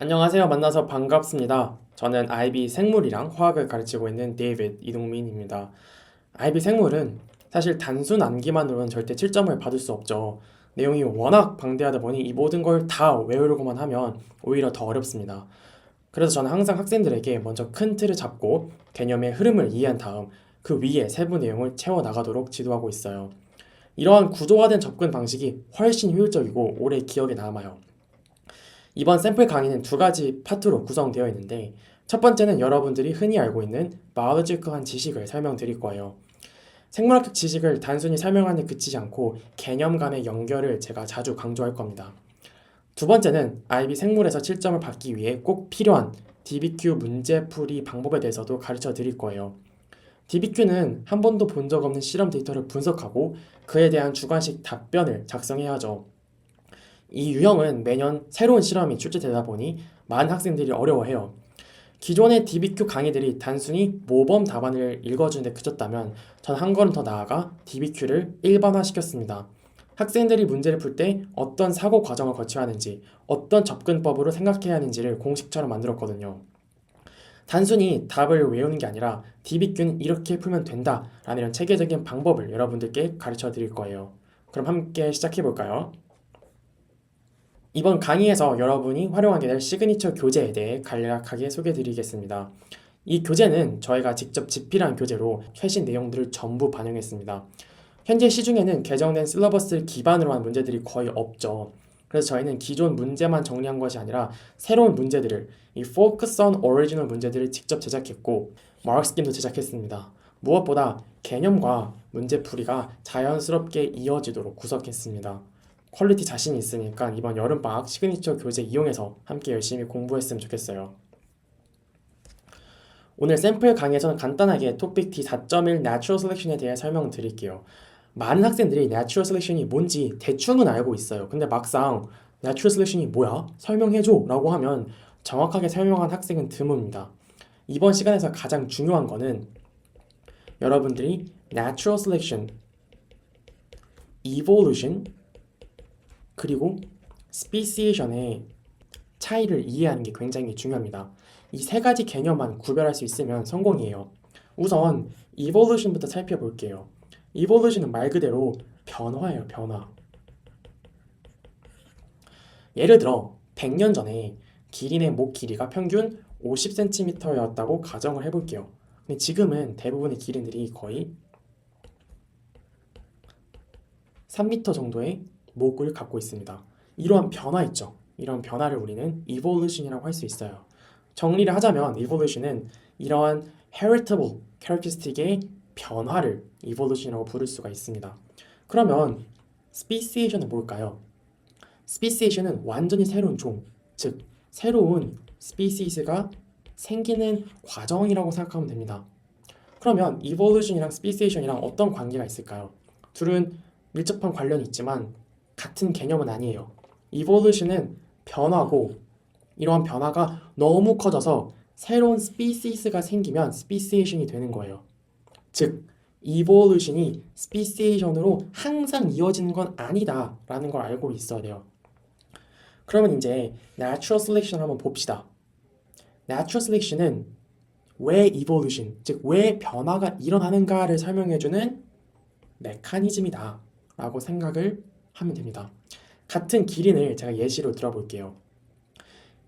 안녕하세요. 만나서 반갑습니다. 저는 IB 생물이랑 화학을 가르치고 있는 데이빗 이동민입니다. IB 생물은 사실 단순 암기만으로는 절대 7점을 받을 수 없죠. 내용이 워낙 방대하다 보니 이 모든 걸 다 외우려고만 하면 오히려 더 어렵습니다. 그래서 저는 항상 학생들에게 먼저 큰 틀을 잡고 개념의 흐름을 이해한 다음 그 위에 세부 내용을 채워나가도록 지도하고 있어요. 이러한 구조화된 접근 방식이 훨씬 효율적이고 오래 기억에 남아요. 이번 샘플 강의는 두 가지 파트로 구성되어 있는데 첫 번째는 여러분들이 흔히 알고 있는 바이올로지컬한 지식을 설명드릴 거예요. 생물학적 지식을 단순히 설명하는 그치지 않고 개념 간의 연결을 제가 자주 강조할 겁니다. 두 번째는 IB 생물에서 7점을 받기 위해 꼭 필요한 DBQ 문제풀이 방법에 대해서도 가르쳐 드릴 거예요. DBQ는 한 번도 본 적 없는 실험 데이터를 분석하고 그에 대한 주관식 답변을 작성해야 하죠. 이 유형은 매년 새로운 실험이 출제되다 보니 많은 학생들이 어려워해요. 기존의 DBQ 강의들이 단순히 모범 답안을 읽어주는 데 그쳤다면 전 한 걸음 더 나아가 DBQ를 일반화시켰습니다. 학생들이 문제를 풀 때 어떤 사고 과정을 거쳐야 하는지, 어떤 접근법으로 생각해야 하는지를 공식처럼 만들었거든요. 단순히 답을 외우는 게 아니라 DBQ는 이렇게 풀면 된다 라는 이런 체계적인 방법을 여러분들께 가르쳐 드릴 거예요. 그럼 함께 시작해 볼까요? 이번 강의에서 여러분이 활용하게 될 시그니처 교재에 대해 간략하게 소개해드리겠습니다. 이 교재는 저희가 직접 집필한 교재로 최신 내용들을 전부 반영했습니다. 현재 시중에는 개정된 실러버스를 기반으로 한 문제들이 거의 없죠. 그래서 저희는 기존 문제만 정리한 것이 아니라 새로운 문제들을 이 Focus on Original 문제들을 직접 제작했고 마크 스킴도 제작했습니다. 무엇보다 개념과 문제풀이가 자연스럽게 이어지도록 구성했습니다. 퀄리티 자신이 있으니까 이번 여름방학 시그니처 교재 이용해서 함께 열심히 공부했으면 좋겠어요. 오늘 샘플 강의에서는 간단하게 토픽 D4.1 Natural Selection에 대해 설명드릴게요. 많은 학생들이 Natural Selection이 뭔지 대충은 알고 있어요. 근데 막상 Natural Selection이 뭐야? 설명해줘 라고 하면 정확하게 설명한 학생은 드뭅니다. 이번 시간에서 가장 중요한 거는 여러분들이 Natural Selection, Evolution, 그리고 스피시에이션의 차이를 이해하는 게 굉장히 중요합니다. 이 세 가지 개념만 구별할 수 있으면 성공이에요. 우선 evolution부터 살펴볼게요. evolution은 말 그대로 변화예요, 변화. 예를 들어 100년 전에 기린의 목 길이가 평균 50cm였다고 가정을 해볼게요. 근데 지금은 대부분의 기린들이 거의 3m 정도의 목을 갖고 있습니다. 이러한 변화 있죠. 이런 변화를 우리는 evolution이라고 할 수 있어요. 정리를 하자면 evolution은 이러한 heritable characteristic의 변화를 evolution이라고 부를 수가 있습니다. 그러면 speciation은 뭘까요? speciation은 완전히 새로운 종, 즉 새로운 species가 생기는 과정이라고 생각하면 됩니다. 그러면 evolution이랑 speciation이랑 어떤 관계가 있을까요? 둘은 밀접한 관련이 있지만 같은 개념은 아니에요. evolution은 변화고 이러한 변화가 너무 커져서 새로운 스피시스가 생기면 스피시에이션이 되는 거예요. 즉 evolution이 스피시에이션으로 항상 이어지는 건 아니다라는 걸 알고 있어야 돼요. 그러면 이제 natural selection 한번 봅시다. natural selection은 왜 evolution, 즉 왜 변화가 일어나는가를 설명해주는 메커니즘이다 라고 생각을 하면 됩니다. 같은 기린을 제가 예시로 들어볼게요.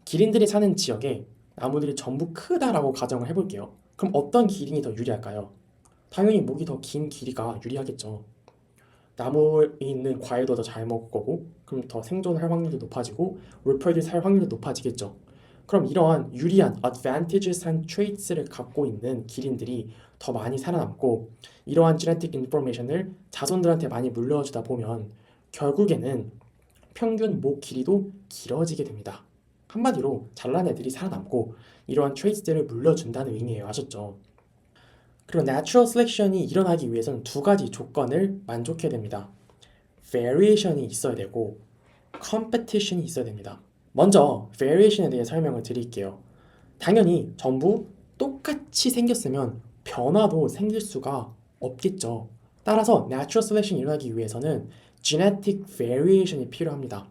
기린들이 사는 지역에 나무들이 전부 크다라고 가정을 해볼게요. 그럼 어떤 기린이 더 유리할까요? 당연히 목이 더 긴 길이가 유리하겠죠. 나무에 있는 과일도 더 잘 먹을 거고 그럼 더 생존할 확률도 높아지고 reproduce 할 확률도 높아지겠죠. 그럼 이러한 유리한 advantageous한 traits를 갖고 있는 기린들이 더 많이 살아남고 이러한 genetic information을 자손들한테 많이 물려주다 보면 결국에는 평균 목 길이도 길어지게 됩니다. 한마디로 잘난 애들이 살아남고 이러한 트레이스들을 물려준다는 의미예요. 아셨죠? 그리고 natural selection이 일어나기 위해서는 두 가지 조건을 만족해야 됩니다. variation이 있어야 되고 competition이 있어야 됩니다. 먼저 variation에 대해 설명을 드릴게요. 당연히 전부 똑같이 생겼으면 변화도 생길 수가 없겠죠. 따라서 natural selection 이 일어나기 위해서는 genetic variation이 필요합니다.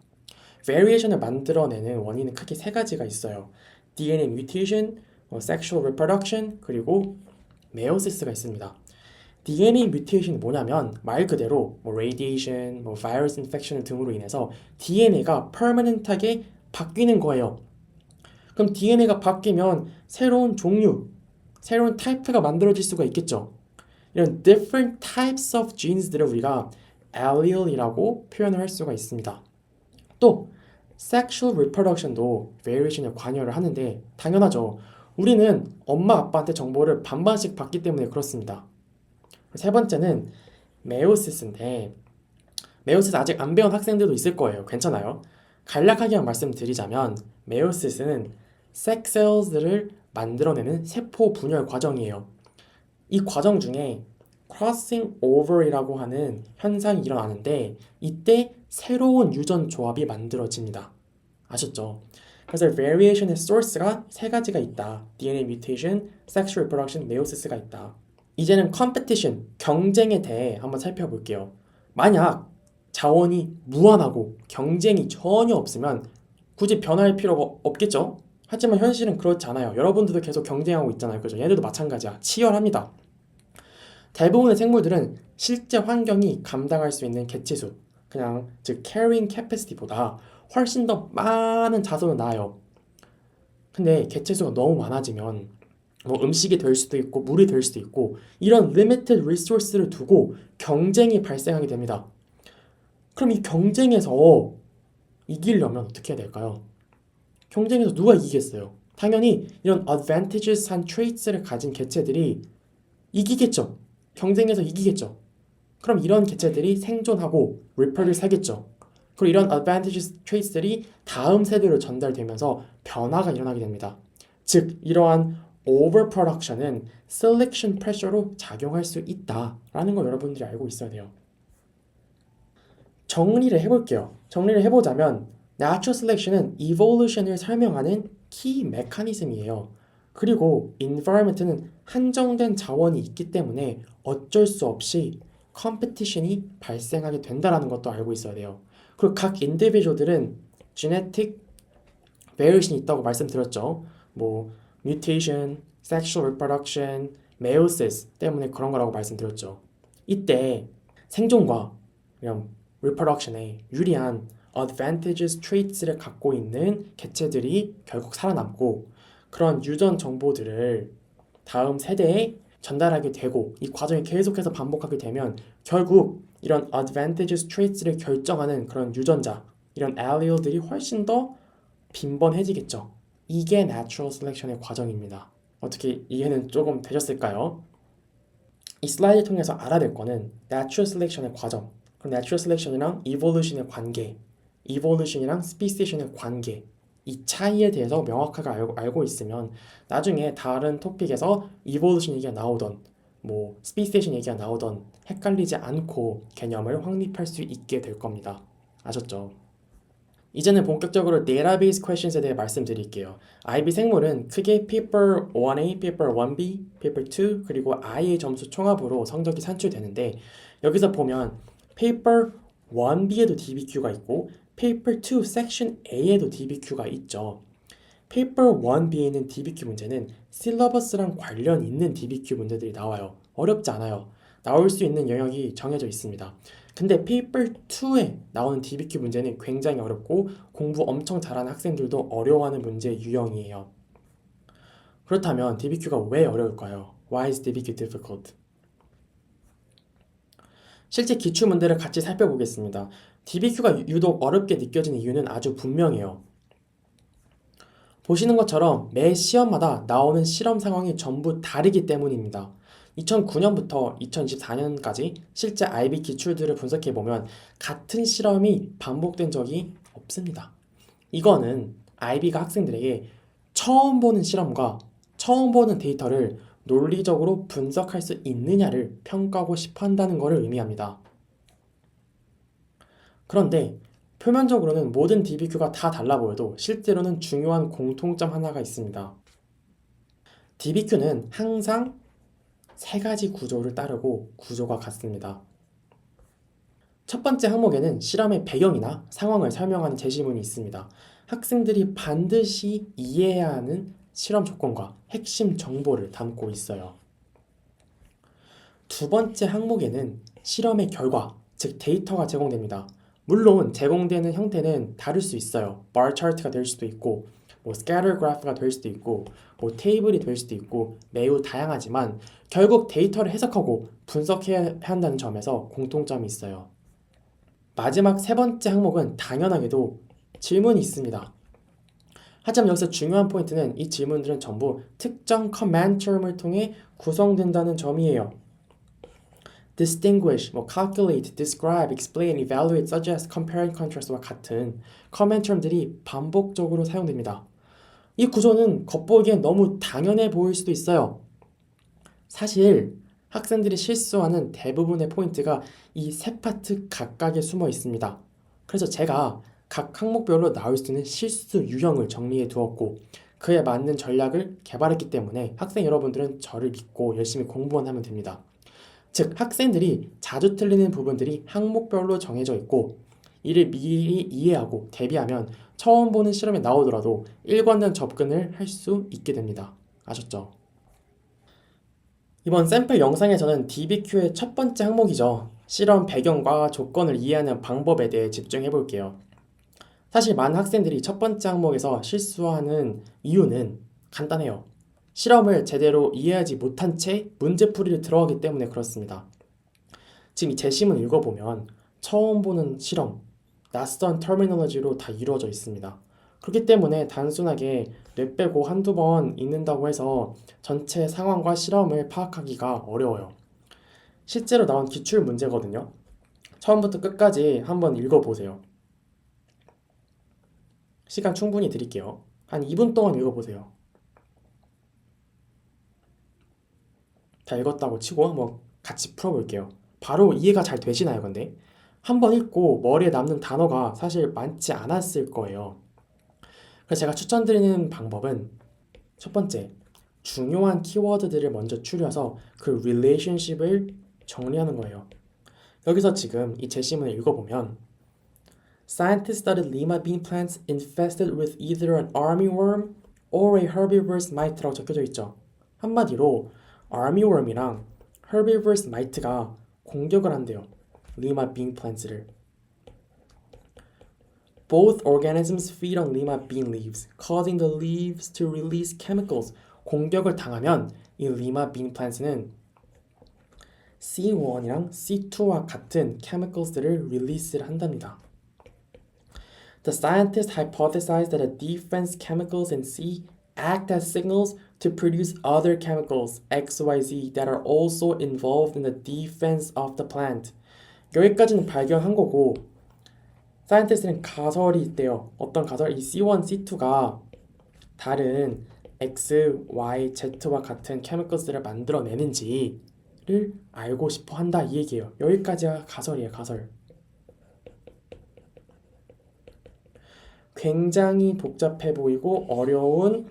variation을 만들어내는 원인은 크게 세 가지가 있어요. DNA mutation, sexual reproduction, 그리고 meiosis가 있습니다. DNA mutation이 뭐냐면 말 그대로 radiation, virus infection 등으로 인해서 DNA가 permanent하게 바뀌는 거예요. 그럼 DNA가 바뀌면 새로운 종류, 새로운 타입가 만들어질 수가 있겠죠. 이런 different types of genes들을 우리가 allele이라고 표현을 할 수가 있습니다. 또 sexual reproduction도 variation에 관여를 하는데 당연하죠. 우리는 엄마 아빠한테 정보를 반반씩 받기 때문에 그렇습니다. 세 번째는 메오시스인데 메오시스 아직 안 배운 학생들도 있을 거예요. 괜찮아요. 간략하게 말씀드리자면 메오시스는 섹셀들을 만들어내는 세포 분열 과정이에요. 이 과정 중에 crossing over이라고 하는 현상이 일어나는데 이때 새로운 유전 조합이 만들어집니다. 아셨죠? 그래서 variation의 source가 세 가지가 있다. DNA mutation, sexual reproduction, meiosis가 있다. 이제는 competition, 경쟁에 대해 한번 살펴볼게요. 만약 자원이 무한하고 경쟁이 전혀 없으면 굳이 변화할 필요가 없겠죠? 하지만 현실은 그렇지 않아요. 여러분들도 계속 경쟁하고 있잖아요. 그죠? 얘들도 마찬가지야. 치열합니다. 대부분의 생물들은 실제 환경이 감당할 수 있는 개체수, 그냥 즉 carrying capacity보다 훨씬 더 많은 자손을 낳아요. 근데 개체수가 너무 많아지면 음식이 될 수도 있고 물이 될 수도 있고 이런 limited resource를 두고 경쟁이 발생하게 됩니다. 그럼 이 경쟁에서 이기려면 어떻게 해야 될까요? 경쟁에서 누가 이기겠어요? 당연히 이런 advantageous한 traits를 가진 개체들이 이기겠죠. 경쟁에서 이기겠죠. 그럼 이런 개체들이 생존하고 reproduce 하겠죠. 그리고 이런 advantageous traits들이 다음 세대로 전달되면서 변화가 일어나게 됩니다. 즉 이러한 overproduction은 selection pressure로 작용할 수 있다라는 걸 여러분들이 알고 있어야 돼요. 정리를 해볼게요. 정리를 해보자면 natural selection은 evolution을 설명하는 key mechanism이에요. 그리고 environment는 한정된 자원이 있기 때문에 어쩔 수 없이 competition이 발생하게 된다는 것도 알고 있어야 돼요. 그리고 각 individual들은 genetic variation이 있다고 말씀드렸죠. mutation, sexual reproduction, meiosis 때문에 그런 거라고 말씀드렸죠. 이때 생존과 이런 reproduction에 유리한 advantageous traits를 갖고 있는 개체들이 결국 살아남고 그런 유전 정보들을 다음 세대에 전달하게 되고 이 과정이 계속해서 반복하게 되면 결국 이런 advantageous traits를 결정하는 그런 유전자, 이런 allele들이 훨씬 더 빈번해지겠죠. 이게 natural selection의 과정입니다. 어떻게 이해는 조금 되셨을까요? 이 슬라이드 통해서 알아야 될 거는 natural selection의 과정, 그럼 natural selection이랑 evolution의 관계, evolution이랑 speciation의 관계, 이 차이에 대해서 명확하게 알고 있으면 나중에 다른 토픽에서 evolution 얘기가 나오던 speciation 얘기가 나오던 헷갈리지 않고 개념을 확립할 수 있게 될 겁니다. 아셨죠? 이제는 본격적으로 database questions에 대해 말씀드릴게요. IB 생물은 크게 paper 1A, paper 1B, paper 2 그리고 I의 점수 총합으로 성적이 산출되는데 여기서 보면 paper 1B에도 DBQ가 있고 paper 2 section A에도 DBQ가 있죠. paper 1B에 있는 DBQ 문제는 실러버스랑 관련 있는 DBQ 문제들이 나와요. 어렵지 않아요. 나올 수 있는 영역이 정해져 있습니다. 근데 paper 2에 나오는 DBQ 문제는 굉장히 어렵고 공부 엄청 잘하는 학생들도 어려워하는 문제 유형이에요. 그렇다면 DBQ가 왜 어려울까요? Why is DBQ difficult? 실제 기출 문제를 같이 살펴보겠습니다. DBQ가 유독 어렵게 느껴지는 이유는 아주 분명해요. 보시는 것처럼 매 시험마다 나오는 실험 상황이 전부 다르기 때문입니다. 2009년부터 2024년까지 실제 IB 기출들을 분석해보면 같은 실험이 반복된 적이 없습니다. 이거는 IB가 학생들에게 처음 보는 실험과 처음 보는 데이터를 논리적으로 분석할 수 있느냐를 평가하고 싶어 한다는 것을 의미합니다. 그런데 표면적으로는 모든 DBQ가 다 달라 보여도 실제로는 중요한 공통점 하나가 있습니다. DBQ는 항상 세 가지 구조를 따르고 구조가 같습니다. 첫 번째 항목에는 실험의 배경이나 상황을 설명하는 제시문이 있습니다. 학생들이 반드시 이해해야 하는 실험 조건과 핵심 정보를 담고 있어요. 두 번째 항목에는 실험의 결과, 즉 데이터가 제공됩니다. 물론 제공되는 형태는 다를 수 있어요. bar chart가 될 수도 있고, scatter graph가 될 수도 있고, 테이블이 될 수도 있고 매우 다양하지만 결국 데이터를 해석하고 분석해야 한다는 점에서 공통점이 있어요. 마지막 세 번째 항목은 당연하게도 질문이 있습니다. 하지만 여기서 중요한 포인트는 이 질문들은 전부 특정 커맨드 term을 통해 구성된다는 점이에요. distinguish, calculate, describe, explain, evaluate, suggest, compare and contrast와 같은 커맨드 term들이 반복적으로 사용됩니다. 이 구조는 겉보기엔 너무 당연해 보일 수도 있어요. 사실 학생들이 실수하는 대부분의 포인트가 이 세 파트 각각에 숨어 있습니다. 그래서 제가 각 항목별로 나올 수 있는 실수 유형을 정리해 두었고 그에 맞는 전략을 개발했기 때문에 학생 여러분들은 저를 믿고 열심히 공부만 하면 됩니다. 즉 학생들이 자주 틀리는 부분들이 항목별로 정해져 있고 이를 미리 이해하고 대비하면 처음 보는 실험에 나오더라도 일관된 접근을 할 수 있게 됩니다. 아셨죠? 이번 샘플 영상에서는 DBQ의 첫 번째 항목이죠. 실험 배경과 조건을 이해하는 방법에 대해 집중해 볼게요. 사실 많은 학생들이 첫 번째 항목에서 실수하는 이유는 간단해요. 실험을 제대로 이해하지 못한 채 문제풀이를 들어가기 때문에 그렇습니다. 지금 이 제시문 읽어보면 처음 보는 실험, 낯선 터미놀로지로 다 이루어져 있습니다. 그렇기 때문에 단순하게 뇌 빼고 한두 번 읽는다고 해서 전체 상황과 실험을 파악하기가 어려워요. 실제로 나온 기출 문제거든요. 처음부터 끝까지 한번 읽어보세요. 시간 충분히 드릴게요. 한 2분 동안 읽어보세요. 다 읽었다고 치고 한번 같이 풀어볼게요. 바로 이해가 잘 되시나요, 근데? 한번 읽고 머리에 남는 단어가 사실 많지 않았을 거예요. 그래서 제가 추천드리는 방법은 첫 번째, 중요한 키워드들을 먼저 추려서 그 relationship을 정리하는 거예요. 여기서 지금 이 제시문을 읽어보면 Scientists studied lima bean plants infested with either an armyworm or a herbivorous mite라고 적혀져 있죠. 한마디로 armyworm이랑 herbivorous mite가 공격을 한대요. lima bean plants를. Both organisms feed on lima bean leaves, causing the leaves to release chemicals. 공격을 당하면 이 lima bean plants는 C1이랑 C2와 같은 chemicals들을 release를 한답니다. The scientists hypothesized that the defense chemicals in C act as signals to produce other chemicals, X, Y, Z, that are also involved in the defense of the plant. 여기까지는 발견한 거고 사이언티스트는 가설이 있대요. 어떤 가설? 이 C1, C2가 다른 X, Y, Z와 같은 케미컬스를 만들어내는지를 알고 싶어 한다 이 얘기예요. 여기까지가 가설이에요. 가설. 굉장히 복잡해 보이고 어려운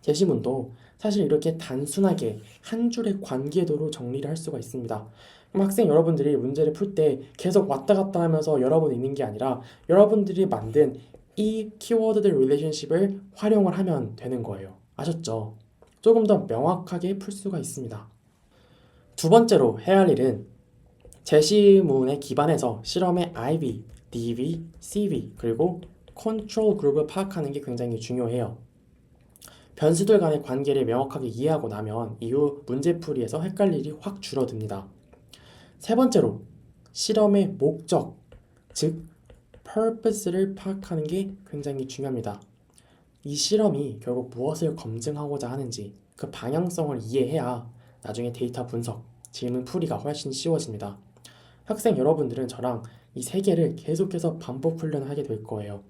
제시문도 사실 이렇게 단순하게 한 줄의 관계도로 정리를 할 수가 있습니다. 그럼 학생 여러분들이 문제를 풀 때 계속 왔다 갔다 하면서 여러분이 있는 게 아니라 여러분들이 만든 이 키워드들 릴레이션십을 활용을 하면 되는 거예요. 아셨죠? 조금 더 명확하게 풀 수가 있습니다. 두 번째로 해야 할 일은 제시문에 기반해서 실험의 IV, DV, CV 그리고 컨트롤 그룹을 파악하는 게 굉장히 중요해요. 변수들 간의 관계를 명확하게 이해하고 나면 이후 문제풀이에서 헷갈릴 일이 확 줄어듭니다. 세 번째로 실험의 목적, 즉 purpose를 파악하는 게 굉장히 중요합니다. 이 실험이 결국 무엇을 검증하고자 하는지 그 방향성을 이해해야 나중에 데이터 분석, 질문 풀이가 훨씬 쉬워집니다. 학생 여러분들은 저랑 이 세 개를 계속해서 반복 훈련하게 될 거예요.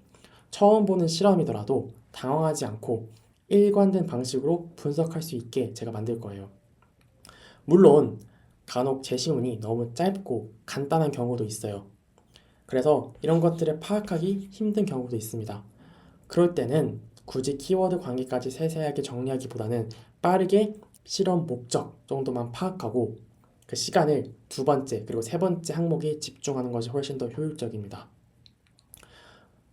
처음 보는 실험이더라도 당황하지 않고 일관된 방식으로 분석할 수 있게 제가 만들 거예요. 물론 간혹 제시문이 너무 짧고 간단한 경우도 있어요. 그래서 이런 것들을 파악하기 힘든 경우도 있습니다. 그럴 때는 굳이 키워드 관계까지 세세하게 정리하기보다는 빠르게 실험 목적 정도만 파악하고 그 시간을 두 번째 그리고 세 번째 항목에 집중하는 것이 훨씬 더 효율적입니다.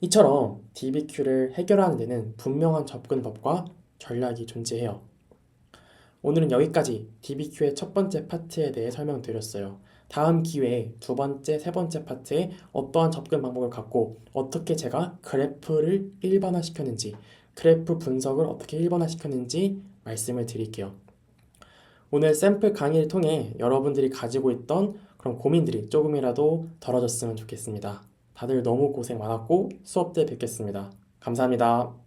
이처럼 DBQ를 해결하는 데는 분명한 접근법과 전략이 존재해요. 오늘은 여기까지 DBQ의 첫 번째 파트에 대해 설명드렸어요. 다음 기회에 두 번째, 세 번째 파트에 어떠한 접근 방법을 갖고 어떻게 제가 그래프를 일반화시켰는지, 그래프 분석을 어떻게 일반화시켰는지 말씀을 드릴게요. 오늘 샘플 강의를 통해 여러분들이 가지고 있던 그런 고민들이 조금이라도 덜어졌으면 좋겠습니다. 다들 너무 고생 많았고 수업 때 뵙겠습니다. 감사합니다.